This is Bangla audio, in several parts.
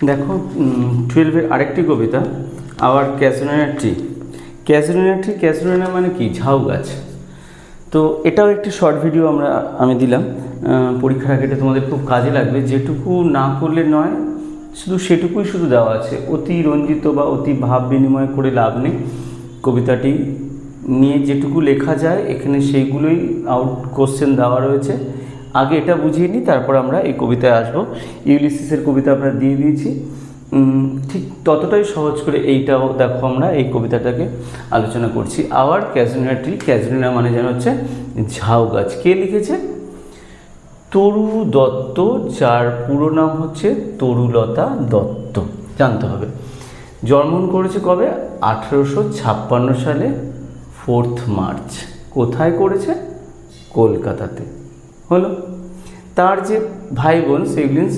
দেখো 12-এর আরেকটি কবিতা, আবার ক্যাসুলিনা ট্রি। ক্যাসুলিনা ট্রি, ক্যাসুলিনা মানে কি? ঝাউ গাছ। তো এটাও একটি শর্ট ভিডিও আমি দিলাম পরীক্ষার আগে, এটা তোমাদের খুব কাজে লাগবে। যেটুকু না করলে নয়, সেটুকুই দেওয়া আছে, অতি রঞ্জিত বা অতি ভাব বিনিময় করে লাভ নেই। কবিতাটি নিয়ে যেটুকু লেখা যায় এখানে সেইগুলোই আউট কোশ্চেন দেওয়া রয়েছে। আগে এটা বুঝিয়ে নিই, তারপর আমরা এই কবিতায় আসবো। ইউলিসিসের কবিতা আমরা দিয়ে দিয়েছি, ঠিক ততটাই সহজ করে এইটাও দেখো, আমরা এই কবিতাটাকে আলোচনা করছি। আবার ক্যাসুলিনা ট্রি, ক্যাসুলিনা মানে যেন হচ্ছে ঝাউ গাছ। কে লিখেছে? তরু দত্ত, যার পুরো নাম হচ্ছে তরুলতা দত্ত, জানতে হবে। জন্মগ্রহণ করেছে কবে? 1856 সালে 4 মার্চ। কোথায় করেছে? কলকাতাতে। হলো। তার যে ভাই বোন সেগুলিন্স,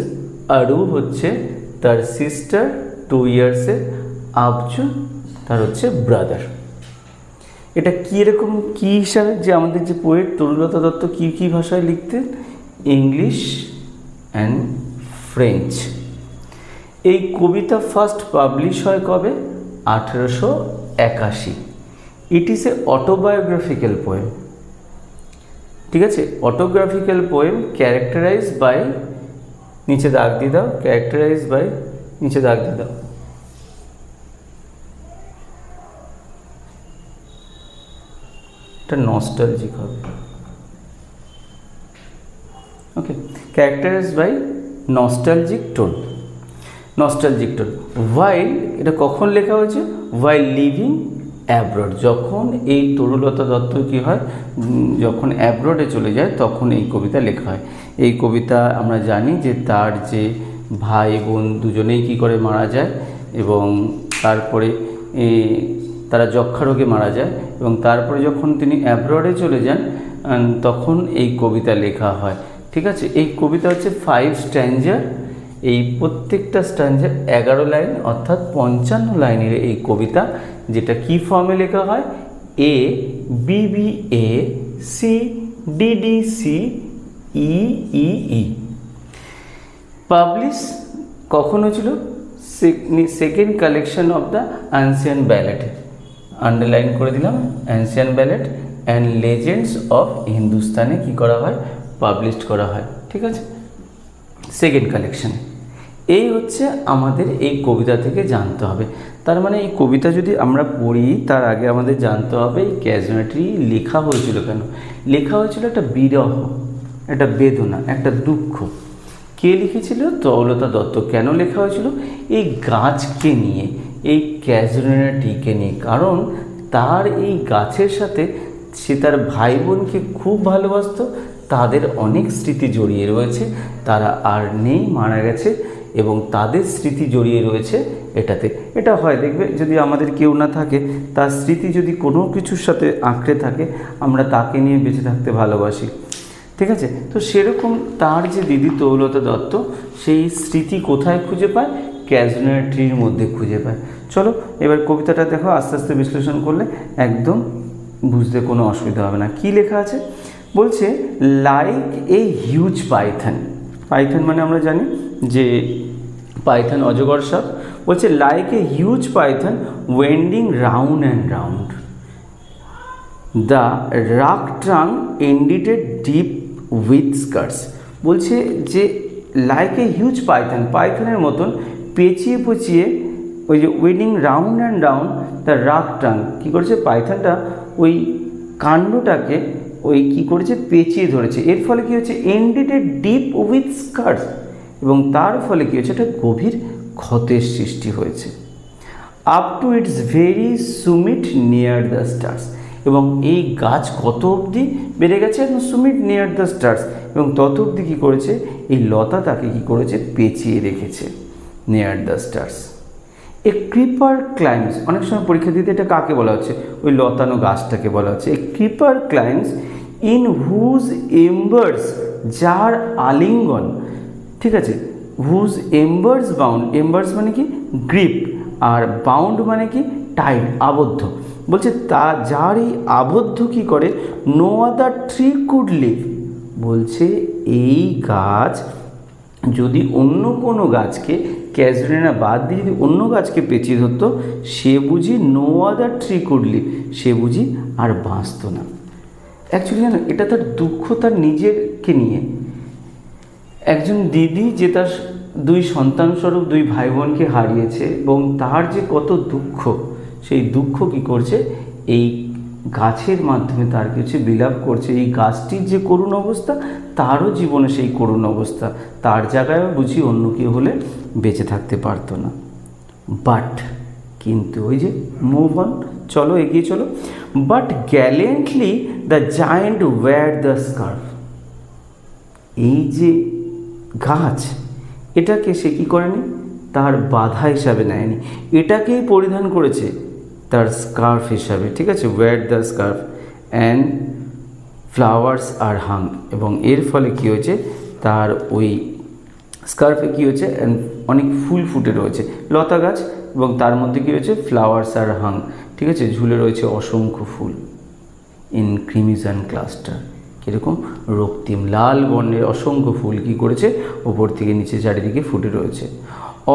আরু হচ্ছে তার সিস্টার 2 ইয়ার্সের, আবজু তার হচ্ছে ব্রাদার। এটা কীরকম কী হিসাবে, যে আমাদের যে পোয়েট তরুলতা দত্ত কী ভাষায় লিখতেন? English and French. এই কবিতা ফার্স্ট পাবলিশ হয় কবে? 1881। It is a autobiographical poem. ঠিক আছে, অটোগ্রাফিক্যাল পোয়েম ক্যারেক্টারাইজ বাই, নিচে দাগ দিয়ে দাও, ক্যারেক্টারাইজ বাই, নিচে দাগ দিয়ে দাও। এটা নস্টালজিক হবে। Okay, characterize by nostalgic tone. Nostalgic tone. While, এটা কখন লেখা হয়েছে? While living abroad. যখন এই তরুলতা দত্ত কী হয়, যখন অ্যাব্রডে চলে যায় তখন এই কবিতা লেখা হয়। এই কবিতা আমরা জানি যে তার যে ভাই বোন দুজনেই কী করে মারা যায়, এবং তারপরে তারা যক্ষা রোগে মারা যায়, এবং তারপরে যখন তিনি অ্যাব্রডে চলে যান তখন এই কবিতা লেখা হয়। ঠিক আছে, এই কবিতা হচ্ছে 5 স্ট্যাঞ্জা। এই প্রত্যেকটা স্ট্যাঞ্জা 11 লাইন, অর্থাৎ 55 লাইনের এই কবিতা, যেটা কি ফর্মে লেখা হয়? A B B A C D D C E E E. Publish কখন হয়েছিল? Second collection of the ancient ballad. Underline করে দিলাম, ancient ballad and legends of হিন্দুস্তানে কী করা হয়? পাবলিশ করা হয়। ঠিক আছে, সেকেন্ড কালেকশন। এই হচ্ছে আমাদের এই কবিতা থেকে জানতে হবে। তার মানে এই কবিতা যদি আমরা পড়ি, তার আগে আমাদের জানতে হবে এই ক্যাসুলিনা ট্রি লেখা হয়েছিল কেন। লেখা হয়েছিল একটা বিরহ, একটা বেদনা, একটা দুঃখ। কে লিখেছিল? তরুলতা দত্ত। কেন লেখা হয়েছিল? এই গাছকে নিয়ে, এই ক্যাসুলিনা ট্রিকে নিয়ে। কারণ তার এই গাছের সাথে সে তার ভাই বোনকে খুব ভালোবাসত, তাদের অনেক স্মৃতি জড়িয়ে রয়েছে, তারা আর নেই, মারা গেছে, এবং তাদের স্মৃতি জড়িয়ে রয়েছে এটাতে। এটা হয়, দেখবে যদি আমাদের কেউ না থাকে, তার স্মৃতি যদি কোনো কিছুর সাথে আঁকড়ে থাকে, আমরা তাকে নিয়ে বেঁচে থাকতে ভালোবাসি। ঠিক আছে, তো সেরকম তার যে দিদি তরুলতা দত্ত, সেই স্মৃতি কোথায় খুঁজে পায়? ক্যাসুলিনা ট্রির মধ্যে খুঁজে পায়। চলো এবার কবিতাটা দেখো, আস্তে আস্তে বিশ্লেষণ করলে একদম বুঝতে কোনো অসুবিধা হবে না। কি লেখা আছে? বলছে like a huge python. Python মানে আমরা জানি যে পাইথন অজগর সাপ। বলছে like a huge python winding round and round, the rugged trunk indented deep with scars. বলছে যে লাইক এ হিউজ পাইথন, পাইথনের মতন পেঁচিয়ে পেঁচিয়ে ওই যে winding round and round the rugged trunk, কী করেছে পাইথনটা? ওই কাণ্ডটাকে ওই কী করেছে? পেঁচিয়ে ধরেছে। এর ফলে কী হচ্ছে? এন্ডিটেড ডিপ উইথ স্কার্টস, এবং তার ফলে কী হচ্ছে? একটা গভীর ক্ষতের সৃষ্টি হয়েছে। Up to its very summit near the stars, এবং এই গাছ কত অবধি বেড়ে গেছে? একদম সুমিট নিয়ার দ্য স্টার্স, এবং তত অবধি কী করেছে? এই লতা তাকে কী করেছে? পেঁচিয়ে রেখেছে। Near the stars a creeper climbs. অনেক সময় পরীক্ষা দিতে এটা কাকে বলা হচ্ছে? ওই লতানো গাছটাকে বলা হচ্ছে। এ ক্রিপার ক্লাইম্স ইন হুজ এম্বার্স, যার আলিঙ্গন। ঠিক আছে, হুজ এম্বার্স বাউন্ড। এম্বার্স মানে কি? গ্রিপ। আর বাউন্ড মানে কি? টাইট, আবদ্ধ। বলছে তা যার এই আবদ্ধ কী করে? No other tree could live. বলছে এই গাছ যদি অন্য কোনো গাছকে ক্যাজুলিনা বাদ দিয়ে যদি অন্য গাছকে পেঁচিয়ে ধরতো, সে বুঝি no other tree could live, সে বুঝি আর বাঁচত না। অ্যাকচুয়ালি জানো, এটা তার দুঃখ তার নিজেকে নিয়ে। একজন দিদি যে তার 2 সন্তানস্বরূপ 2 ভাই বোনকে হারিয়েছে এবং তার যে কত দুঃখ, সেই দুঃখ কি করছে, এই গাছের মাধ্যমে তার কিছু বিলাপ করছে। এই গাছটির যে করুণ অবস্থা, তারও জীবনে সেই করুণ অবস্থা, তার জায়গায় বুঝি অন্য কেউ হলে বেঁচে থাকতে পারতো না। বাট কিন্তু ওই যে মুভ অন, চলো এগিয়ে চলো। But gallantly the giant wore the scarf, এই যে গাছ, এটাকে সে কী করেনি, তার বাধা হিসাবে নেয়নি, এটাকেই পরিধান করেছে তার স্কার্ফ হিসাবে। ঠিক আছে, wear the scarf and flowers are hung, এবং এর ফলে কী হয়েছে, তার ওই স্কার্ফে কী হয়েছে, অনেক ফুল ফুটে রয়েছে, লতা গাছ, এবং তার মধ্যে কী হয়েছে, ফ্লাওয়ার্স আর হাং, ঠিক আছে, ঝুলে রয়েছে অসংখ্য ফুল। ইন ক্রিমিসন ক্লাস্টার, কীরকম, রক্তিম লাল বর্ণের অসংখ্য ফুল কী করেছে, ওপর থেকে নিচে চারিদিকে ফুটে রয়েছে।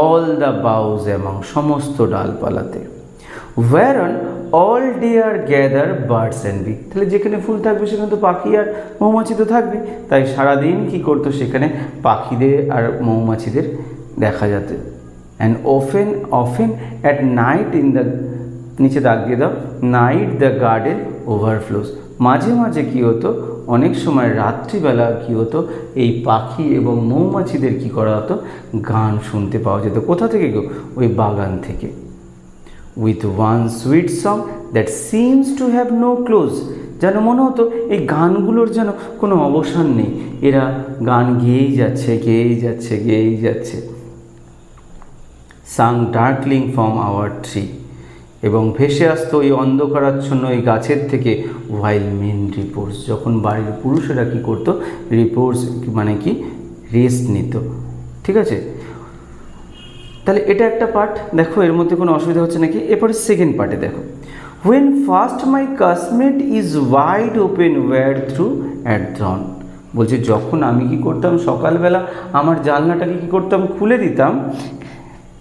অল দ্য বাউজ অ্যামং, সমস্ত ডালপালাতে। whereon all dear gather birds and bee, তাহলে যেখানে ফুল থাকবে সেখানে তো পাখি আর মৌমাছি তো থাকবে, তাই সারাদিন কী করতো, সেখানে পাখিদের আর মৌমাছিদের দেখা যেত। And often at night in the, নিচে দাগ দিয়ে দাও, নাইট দ্য গার্ডেন ওভারফ্লোস, মাঝে মাঝে কী হতো, অনেক সময় রাত্রিবেলা কী হতো, এই পাখি এবং মৌমাছিদের কী করা হতো, গান শুনতে পাওয়া যেত। কোথা থেকে গো, ওই বাগান থেকে। With one sweet song that seems to have no close, যেন মনে হতো এই গানগুলোর যেন কোনো অবসান নেই, এরা গান গেয়েই যাচ্ছে, গেয়েই যাচ্ছে, গেয়েই যাচ্ছে। সাং ডার্কলিং ফ্রম আওয়ার ট্রি, এবং ভেসে আসতো ওই অন্ধকারাচ্ছন্ন এই গাছের থেকে, ওয়াইল মেন রিপোর্টস, যখন বাড়ির পুরুষেরা কী করতো, রিপোর্টস মানে কি, রেস্ট নিত। ঠিক আছে, তাহলে এটা একটা পার্ট, দেখো এর মধ্যে কোনো অসুবিধা হচ্ছে নাকি। এরপরে সেকেন্ড পার্টে দেখো, when first my casement is wide open where through at dawn, বলছে যখন আমি কি করতাম, সকালবেলা আমার জানলাটাকে কী করতাম, খুলে দিতাম,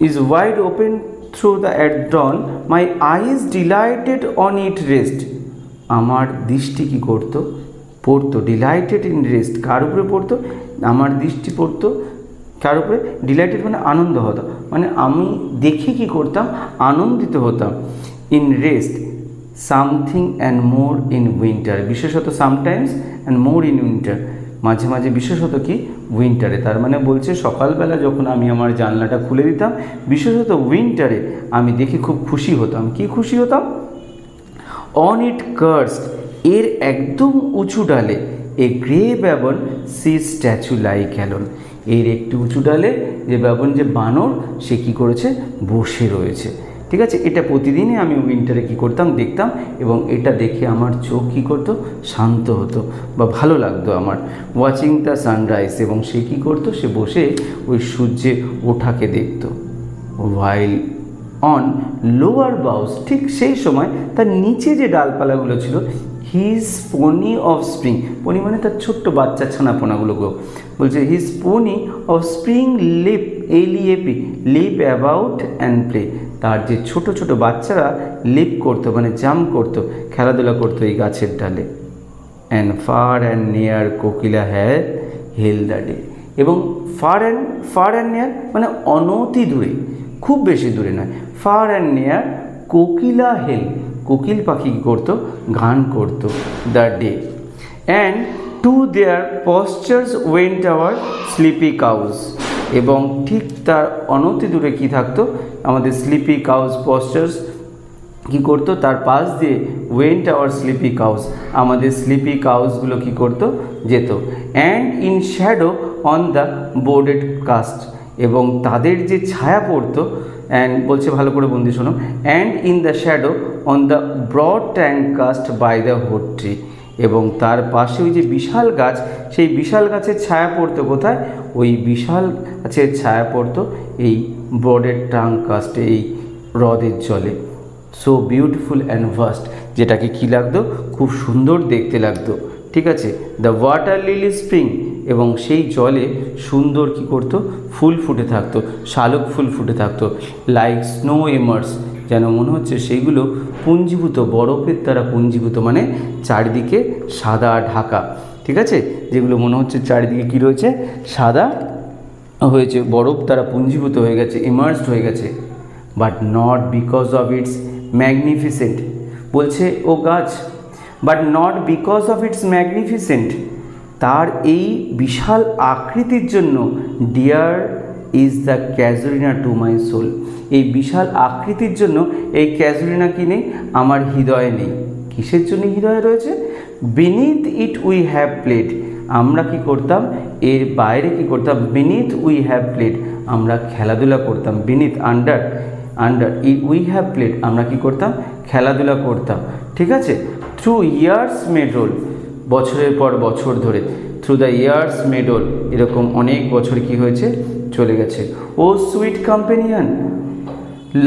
is wide open through the at dawn, my eyes delighted on it rest, আমার দৃষ্টি কী করতো, পড়তো, ডিলাইটেড ইন রেস্ট, কার উপরে পড়তো, আমার দৃষ্টি পড়তো কার উপরে, ডিলাইটেড মানে আনন্দ হতো, মানে আমি দেখে কী করতাম, আনন্দিত হতাম। In rest something and more in winter, বিশেষত sometimes and more in winter, মাঝে মাঝে বিশেষত কি, উইন্টারে। তার মানে বলছে সকালবেলা যখন আমি আমার জানলাটা খুলে দিতাম, বিশেষত উইন্টারে আমি দেখে খুব খুশি হতাম। কি খুশি হতাম, অন ইট কার্সড, এর একদম উঁচু ডালে, এ গ্রে ব্যাবন সি স্ট্যাচু লাইক অ্যালোন, এর একটু উঁচু ডালে যে ব্যাবন, যে বানর, সে কী করেছে, বসে রয়েছে। ঠিক আছে, এটা প্রতিদিনই আমি উইন্টারে কী করতাম, দেখতাম, এবং এটা দেখে আমার চোখ কী করতো, শান্ত হতো বা ভালো লাগতো আমার। ওয়াচিং দ্য সানরাইজ, এবং সে কী করতো, সে বসে ওই সূর্যে ওঠাকে দেখতো। ওয়াইল অন লোয়ার বাউস, ঠিক সেই সময় তার নিচে যে ডালপালাগুলো ছিল, his puny offspring, puny মানে তার ছোট্ট বাচ্চা ছানাপোনাগুলোকেও বলছে, his puny offspring leap, L E A P, leap about and play, তার যে ছোট ছোট বাচ্চারা লিপ করতো, মানে জাম্প করতো, খেলাধুলা করতো এই গাছের ডালে। And far and near Kokila had hell the day, এবং ফার অ্যান্ড নিয়ার মানে অনতি দূরে, খুব বেশি দূরে নয়, ফার অ্যান্ড নিয়ার কোকিলা হেল, কোকিল পাখি কী করতো, গান করতো, the day. And to their pastures went our sleepy cows, এবং ঠিক তার অনতি দূরে কী থাকতো, আমাদের স্লিপি কাউজ, পশ্চার্স কী করতো, তার পাশ দিয়ে ওয়েন্ট আওয়ার স্লিপি কাউজ, আমাদের স্লিপি কাউজগুলো কী করতো, যেত। And in shadow on the bordered cast, এবং তাদের যে ছায়া পড়তো, অ্যান্ড বলছে ভালো করে বন্দি শোনো, and in the shadow on the broad tank cast by the hoar tree, এবং তার পাশে ওই যে বিশাল গাছ, সেই বিশাল গাছের ছায়া পড়তো কোথায়, ওই বিশাল গাছের ছায়া পড়তো এই ব্রডের ট্যাঙ্ক কাস্টে, এই হ্রদের জলে। সো বিউটিফুল অ্যান্ড ভাস্ট, যেটাকে কী লাগতো, খুব সুন্দর দেখতে লাগতো। ঠিক আছে, দ্য ওয়াটার লিলি স্প্রিং এবং সেই জলে সুন্দর কি করতো, ফুল ফুটে থাকতো, শালুক ফুল ফুটে থাকতো। লাইক স্নো এমার্স, যেন মনে হচ্ছে সেইগুলো পুঞ্জীভূত, বরফের দ্বারা পুঞ্জীভূত, মানে চারিদিকে সাদা ঢাকা, ঠিক আছে, যেগুলো মনে হচ্ছে চারিদিকে কী রয়েছে, সাদা হয়েছে, বরফ দ্বারা পুঞ্জীভূত হয়ে গেছে, ইমার্সড হয়ে গেছে। But not because of its magnificent, বলছে ও গাছ, but not because of its magnificent, তার এই বিশাল আকৃতির জন্য dear is the casuarina to my soul, এই বিশাল আকৃতির জন্য এই ক্যাজুরিনা কি নেই, আমার হৃদয়ে নেই। কিসের জন্য হৃদয়ে রয়েছে? Beneath it we have played, আমরা কি করতাম, এর বাইরে কি করতাম, বিনিথ উই হ্যাভ প্লেড, আমরা খেলাধুলা করতাম, beneath under, under we have played, আমরা কি করতাম, খেলাধুলা করতাম, ঠিক আছে। থ্রু ইয়ার্স মেড রোল, বছরের পর বছর ধরে, through the years made roll, এরকম অনেক বছর কি হয়েছে, চলে গেছে। O sweet companion,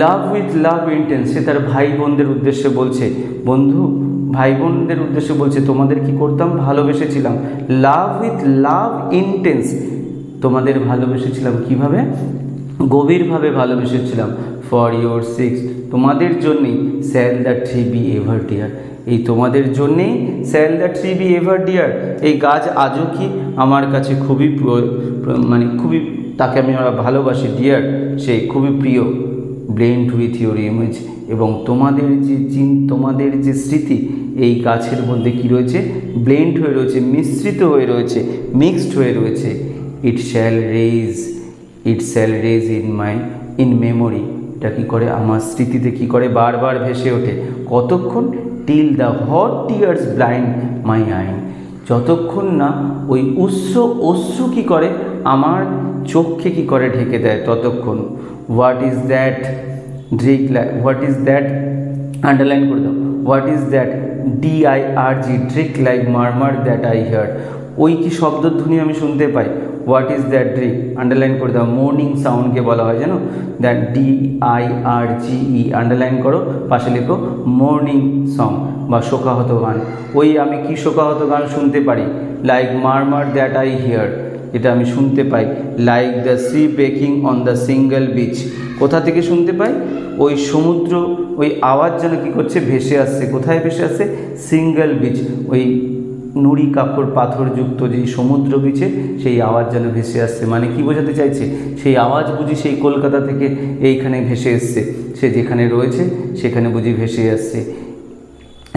love with love intense, সে তার ভাই বোনদের উদ্দেশ্যে বলছে, বন্ধু ভাই বোনদের উদ্দেশ্যে বলছে, তোমাদের কি করতাম, ভালোবেসেছিলাম। লাভ উইথ লাভ ইন্টেন্স, তোমাদের ভালোবেসেছিলাম কিভাবে, গভীরভাবে ভালোবেসেছিলাম। ফর ইয়োর সিক্স, তোমাদের জন্যেই, shall the tree be ever dear, এই তোমাদের জন্যেই shall the tree be ever dear, এই গাছ আজও কি আমার কাছে খুবই মানে খুবই, তাকে আমি ভালোবাসি, ডিয়ার সে খুবই প্রিয়। ব্লেন্ড উইথ ইউর ইমেজ, এবং তোমাদের যে স্মৃতি এই গাছের মধ্যে কি রয়েছে, ব্লেন্ড হয়ে রয়েছে, মিশ্রিত হয়ে রয়েছে, মিক্সড হয়ে রয়েছে। It shall raise in memory, এটা কী করে, আমার স্মৃতিতে কী করে, বারবার ভেসে ওঠে। কতক্ষণ? Till the hot tears blind my eyes, যতক্ষণ না ওই অশ্রু কী করে, আমার চোখকে কী করে, ঢেকে দেয়, ততক্ষণ। হোয়াট ইজ দ্যাট, আন্ডারলাইন করে দাও, what is that, DIRG, dirge like murmur that I hear, ওই কি শব্দধ্বনি আমি শুনতে পাই। What is that dirge, underline করে দাও, মর্নিং সাউন্ডকে বলা হয় জানো, দ্যাট DIRGE, আন্ডারলাইন করো, পাশে লেখো মর্নিং সং বা শোকাহত গান। ওই আমি কি শোকাহত গান শুনতে পারি, like murmur that I hear, এটা আমি শুনতে পাই। Like the sea breaking on the single beach, কোথা থেকে শুনতে পাই, ওই সমুদ্র, ওই আওয়াজ যেন কী করছে, ভেসে আসছে, কোথায় ভেসে আসছে, সিঙ্গেল বিচ, ওই নুড়ি কাপড় পাথরযুক্ত যেই সমুদ্র বিচে সেই আওয়াজ যেন ভেসে আসছে। মানে কি বোঝাতে চাইছে, সেই আওয়াজ বুঝি সেই কলকাতা থেকে এইখানে ভেসে এসছে, সে যেখানে রয়েছে সেখানে বুঝি ভেসে আসছে।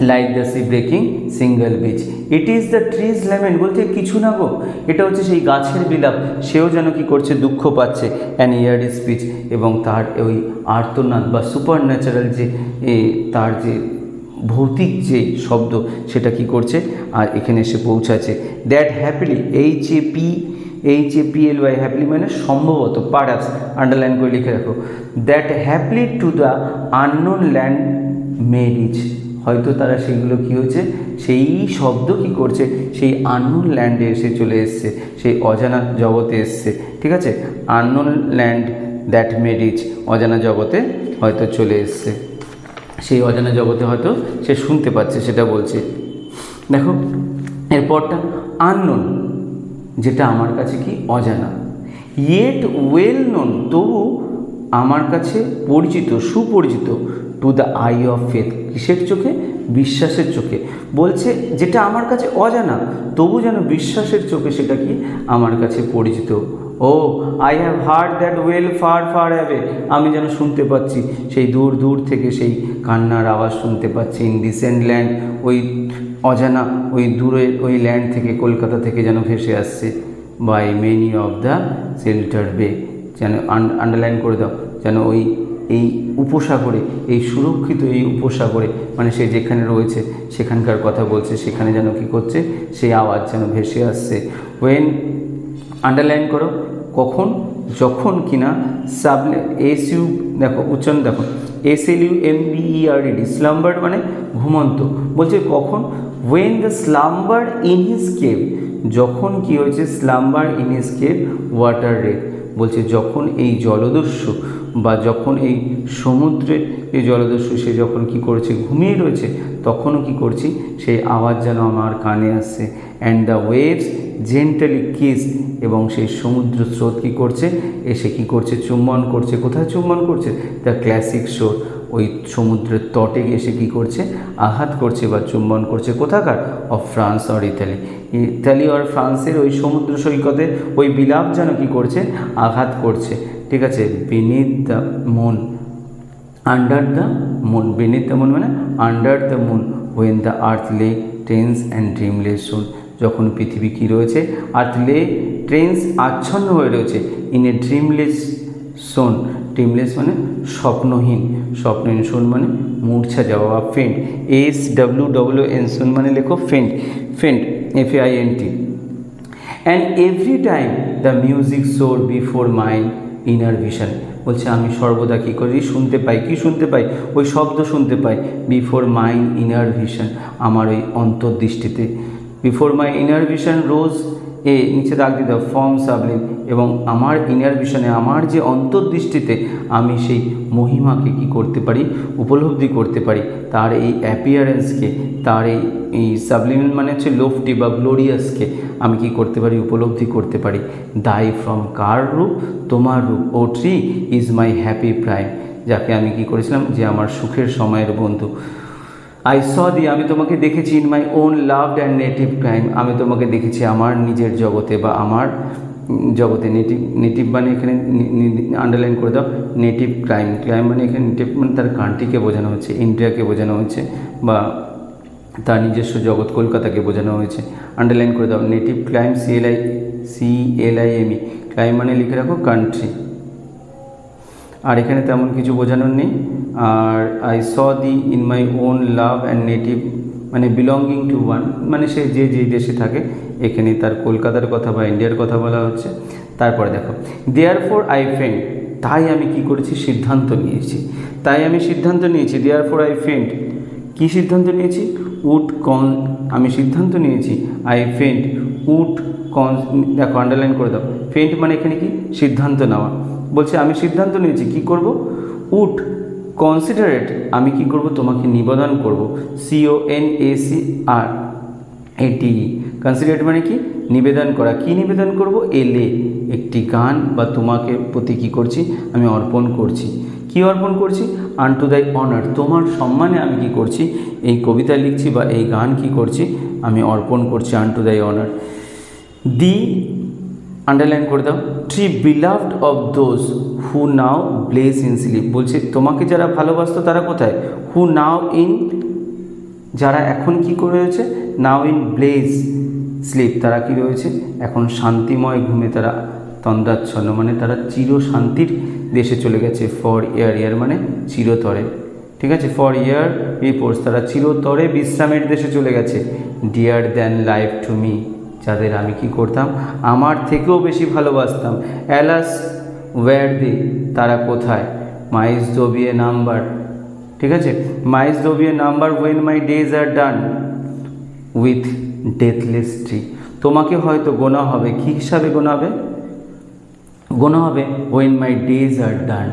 Like the sea breaking single beach, it is the trees lament, বলছে কিছু না গো, এটা হচ্ছে সেই গাছের বিলাপ, সেও যেন কি করছে, দুঃখ পাচ্ছে। অ্যান ইয়ার স্পিচ, এবং তার ওই আর্তনাদ বা সুপার ন্যাচারাল যে তার যে ভৌতিক যে শব্দ, সেটা কি করছে, আর এখানে এসে পৌঁছাচ্ছে। দ্যাট হ্যাপিলি, HAPPLY, হ্যাপিলি মানে সম্ভবত, পারহ্যাপস, আন্ডারলাইন করে লিখে রাখো। That happily to the unknown land may reach, হয়তো তারা সেগুলো কী হয়েছে, সেই শব্দ কি করছে, সেই আননোন ল্যান্ডে এসে চলে এসছে, সেই অজানা জগতে এসছে, ঠিক আছে। Unknown land that may reach, অজানা জগতে হয়তো চলে এসছে, সেই অজানা জগতে হয়তো সে শুনতে পাচ্ছে, সেটা বলছে। দেখো এরপরটা, আননোন, যেটা আমার কাছে কি, অজানা। ইয়েট ওয়েল নোন, তবু আমার কাছে পরিচিত, সুপরিচিত। To the I of faith, কিসের চোখে, বিশ্বাসের চোখে। বলছে যেটা আমার কাছে অজানা, তবু যেন বিশ্বাসের চোখে সেটা কি, আমার কাছে পরিচিত। O I have heard that wail far far away, আমি যেন শুনতে পাচ্ছি সেই দূর দূর থেকে সেই কান্নার আওয়াজ শুনতে পাচ্ছি। ইন ডিসেন্ট ল্যান্ড, ওই অজানা ওই দূরের ওই ল্যান্ড থেকে, কলকাতা থেকে যেন ভেসে আসছে। By many of the shelter bay, যেন আন্ডারলাইন করে দাও, যেন ওই এই উপসাগরে, এই সুরক্ষিত এই উপসাগরে, মানে সে যেখানে রয়েছে সেখানকার কথা বলছে, সেখানে যেন কী করছে, সেই আওয়াজ যেন ভেসে আসছে। ওয়েন, আন্ডারলাইন করো, কখন, যখন কিনা SU, দেখো উচ্চারণ দেখো, SLUMBERED, স্লাম্বার্ড মানে ঘুমন্ত, বলছে কখন। When the slumber in his cave, যখন কি হয়েছে, slumber in his cave water red, বলছে যখন এই জলদস্যু বা যখন এই সমুদ্রের এই জলদস্যু সে যখন কি করছে, ঘুমিয়ে রয়েছে, তখনও কি করছি, সেই আওয়াজ যেন আমার কানে আসছে। And the waves gently kiss, এবং সেই সমুদ্র স্রোত কী করছে, এসে কী করছে, চুম্বন করছে। কোথায় চুম্বন করছে? দ্য ক্লাসিক শোর, ওই সমুদ্রের তটে এসে কী করছে, আঘাত করছে বা চুম্বন করছে। কোথাকার? Of France or Italy, Italy আর ফ্রান্সের ওই সমুদ্র সৈকতে ওই বিলাপ যেন কী করছে, আঘাত করছে। ঠিক আছে, beneath the moon, under the moon, beneath the moon মানে under the moon, when the earth lay tense and ড্রিমলেস সোন, যখন পৃথিবী কী রয়েছে, আর্থ লে ট্রেন্স আচ্ছন্ন হয়ে রয়েছে, ইন এ ড্রিমলেস সোন, ড্রিমলেস মানে স্বপ্নহীন, স্বপ্নহীন, সোন মানে মূর্ছা যাওয়া বা ফেন্ট, SWWN, সোন মানে লেখো faint, faint FAINT। And every time the music soar before mind inner vision, বলছে আমি সর্বদা কী করি, শুনতে পাই, কি শুনতে পাই, ওই শব্দ শুনতে পাই, বিফোর মাইন্ড ইনার ভিশন, আমার ওই অন্তর্দৃষ্টিতে, বিফোর মাই ইনার ভিশন রোজ এ, নিচে দাগ দিতে ফর্ম সাবলিম, এবং আমার ইনার ভিশনে, আমার যে অন্তর্দৃষ্টিতে আমি সেই মহিমাকে কী করতে পারি, উপলব্ধি করতে পারি, তার এই অ্যাপিয়ারেন্সকে, তার এই সাবলিমেন্ট মানে হচ্ছে লোফটি বা গ্লোরিয়াসকে আমি কি করতে পারি, উপলব্ধি করতে পারি। দাই ফ্রম, কার রূপ, তোমার রূপ, O tree is my happy prime, যাকে আমি কি করেছিলাম, যে আমার সুখের সময়ের বন্ধু। আই স দি, আমি তোমাকে দেখেছি, in my own loved and native clime, আমি তোমাকে দেখেছি আমার নিজের জগতে বা আমার জগতে। নেটিভ, নেটিভ মানে এখানে আন্ডারলাইন করে দাও, নেটিভ ক্রাইম, ক্রাইম মানে এখানে নেটিভ মানে তার কান্ট্রিকে বোঝানো হচ্ছে, ইন্ডিয়াকে বোঝানো হচ্ছে, বা তার নিজস্ব জগৎ কলকাতাকে বোঝানো হয়েছে। আন্ডারলাইন করে দাও, নেটিভ ক্রাইম, CLIME, ক্রাইম মানে লিখে রাখো কান্ট্রি। আর এখানে তেমন কিছু বোঝানোর নেই। আর I saw thee in my own love and native মানে বিলঙ্গিং টু ওয়ান, মানে সে যে যেই দেশে থাকে, এখানে তার কলকাতার কথা বা ইন্ডিয়ার কথা বলা হচ্ছে। তারপরে দেখো, দেয়ার ফর আই ফেন্ট, তাই আমি কি করেছি, সিদ্ধান্ত নিয়েছি, তাই আমি সিদ্ধান্ত নিয়েছি। দেয়ার ফর আই ফেন্ট, কী সিদ্ধান্ত নিয়েছি, আমি সিদ্ধান্ত নিয়েছি, আই ফেন্ট উড দেখো আন্ডারলাইন করে দাও, ফেন্ট মানে এখানে কি, সিদ্ধান্ত নেওয়া, বলছে আমি সিদ্ধান্ত নিয়েছি কি করব, উড কনসিডারেট, আমি কি করব, তোমাকে নিবেদন করব, CONACRATE, কনসিডারেট মানে কি, নিবেদন করা, কি নিবেদন করব, এলে, একটি গান বা তোমাকে প্রতি কী করছি, আমি অর্পণ করছি। কি অর্পণ করছি, আনটু দাই অনার, তোমার সম্মানে আমি কি করছি, এই কবিতা লিখছি বা এই গান কি করছি, আমি অর্পণ করছি, আনটু দাই অনার। দি, আন্ডারলাইন করে দাও, tree beloved of those who now bless in sleep, বলছে তোমাকে যারা ভালোবাসতো তারা কোথায়, হু নাও ইন, যারা এখন কি করে রয়েছে, নাও ইন ব্লেস স্লিপ, তারা কি রয়েছে, এখন শান্তিময় ঘুমে তারা তন্দ্রাচ্ছন্ন, মানে তারা চির শান্তির দেশে চলে গেছে। ফর ইয়ার, ইয়ার মানে চিরতরে, ঠিক আছে, ফর ইয়ার রিপোর্টস, তারা চিরতরে বিশ্রামের দেশে চলে গেছে। Dear than life to me, যাদের আমি কি করতাম, আমার থেকেও বেশি ভালোবাসতাম। অ্যালাস ওয়্যার দে, তারা কোথায়, মাইস দোবিয়ে নাম্বার, ঠিক আছে, mayst thou be number when my days are done with deathless tree, তোমাকে হয়তো গোনা হবে, কী হিসাবে গোনা হবে, গোনা হবে ওয়েন মাই ডেজ আর ডান,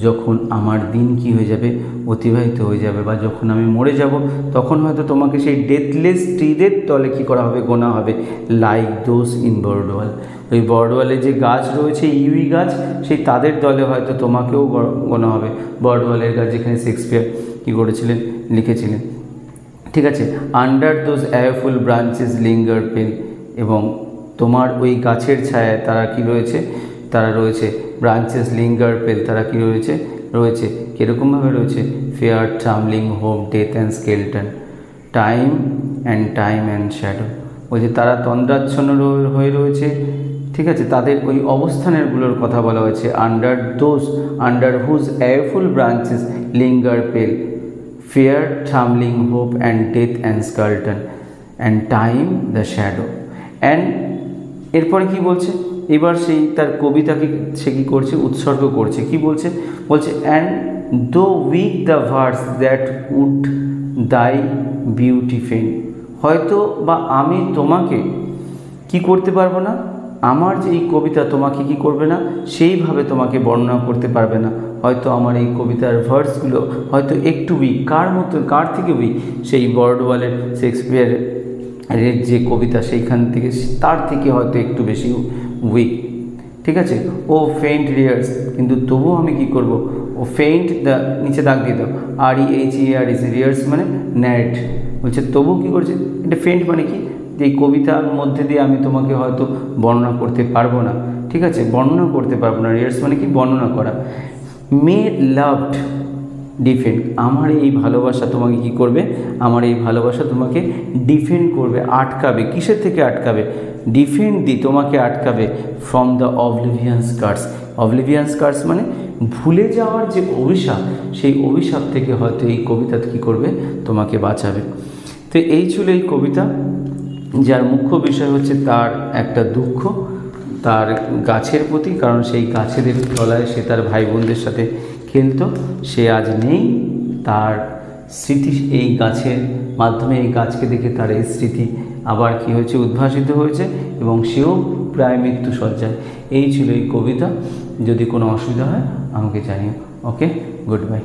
যখন আমার দিন কি হয়ে যাবে, অতিবাহিত হয়ে যাবে, বা যখন আমি মরে যাব, তখন হয়তো তোমাকে সেই ডেথলেস ট্রিদের তলে কী করা হবে, গোনা হবে। লাইক দোজ ইন বর্ডওয়াল, ওই বর্ডওয়ালে যে গাছ রয়েছে, ইউই গাছ, সেই তাদের দলে হয়তো তোমাকেও গোনা হবে। বর্ডওয়ালের গাছ যেখানে শেক্সপিয়ার কী করেছিলেন, লিখেছিলেন, ঠিক আছে। আন্ডার দোজ অ্যাফুল ব্রাঞ্চেস লিঙ্গার পেল, এবং তোমার ওই গাছের ছায়ায় তারা কি রয়েছে, তারা রয়েছে, ব্রাঞ্চেস লিঙ্গার পেল, তারা কি রয়েছে, রয়েছে কীরকমভাবে রয়েছে, fear trembling hope death and skeleton, time and shadow, বলছে তারা তন্দ্রাচ্ছন্ন হয়ে রয়েছে, ঠিক আছে, তাদের ওই অবস্থানেরগুলোর কথা বলা হয়েছে। Under whose awful branches linger pale, fear trembling hope and death and skeleton and time the shadow. And এরপরে কি বলছে, এবার সেই তার কবিতাকে সে কী করছে, উৎসর্গ করছে, কি বলছে, বলছে and though weak the verse that would thy beauty fain, হয়তো বা আমি তোমাকে কি করতে পারবো না, আমার যে এই কবিতা তোমাকে কি করবে না, সেইভাবে তোমাকে বর্ণনা করতে পারবে না, হয়তো আমার এই কবিতার ভার্সগুলো হয়তো একটু উইক, কার মতো, কার থেকে উইক, সেই বর্ডওয়ালের শেক্সপিয়ারের এর যে কবিতা সেইখান থেকে তার থেকে হয়তো একটু বেশি উইক, ঠিক আছে। ও ফেইন্ট রিয়ার্স, কিন্তু তবুও আমি কি করব, ও ফেইন্ট দ্য, নিচে দাগ দিয়ে দাও, REHEARS, রিয়ার্স মানে ন্যারেট, বলছে তবুও কী করছে, এটা ফেইন্ট মানে কি, যে এই কবিতার মধ্যে দিয়ে আমি তোমাকে হয়তো বর্ণনা করতে পারবো না, ঠিক আছে, বর্ণনা করতে পারবো না, রিয়ার্স মানে কি বর্ণনা করা। মে লাভড ডিফেন্ড, আমার এই ভালোবাসা তোমাকে কি করবে, আমার এই ভালোবাসা তোমাকে ডিফেন্ড করবে, আটকাবে, কিসের থেকে আটকাবে, ডিফেন্ড দি, তোমাকে আটকাবে, ফ্রম দ্য অবলিভিয়ান্স কার্স, অবলিভিয়ান্স কার্স মানে ভুলে যাওয়ার যে অভিশাপ, সেই অভিশাপ থেকে হয়তো এই কবিতা কী করবে, তোমাকে বাঁচাবে। তো এই ছিল এই কবিতা, যার মুখ্য বিষয় হচ্ছে তার একটা দুঃখ তার গাছের প্রতি, কারণ সেই গাছের তলায় সে তার ভাই বোনদের সাথে খেলতো, সে আজ নেই, তার স্মৃতি এই গাছের মাধ্যমে, এই গাছকে দেখে তার এই স্মৃতি আবার কি হয়েছে, উদ্ভাসিত হয়েছে, এবং সেও প্রায় মৃত্যুসজ্জায়। এই ছিল এই কবিতা। যদি কোনো অসুবিধা হয় আমাকে জানিও। ওকে, গুড বাই।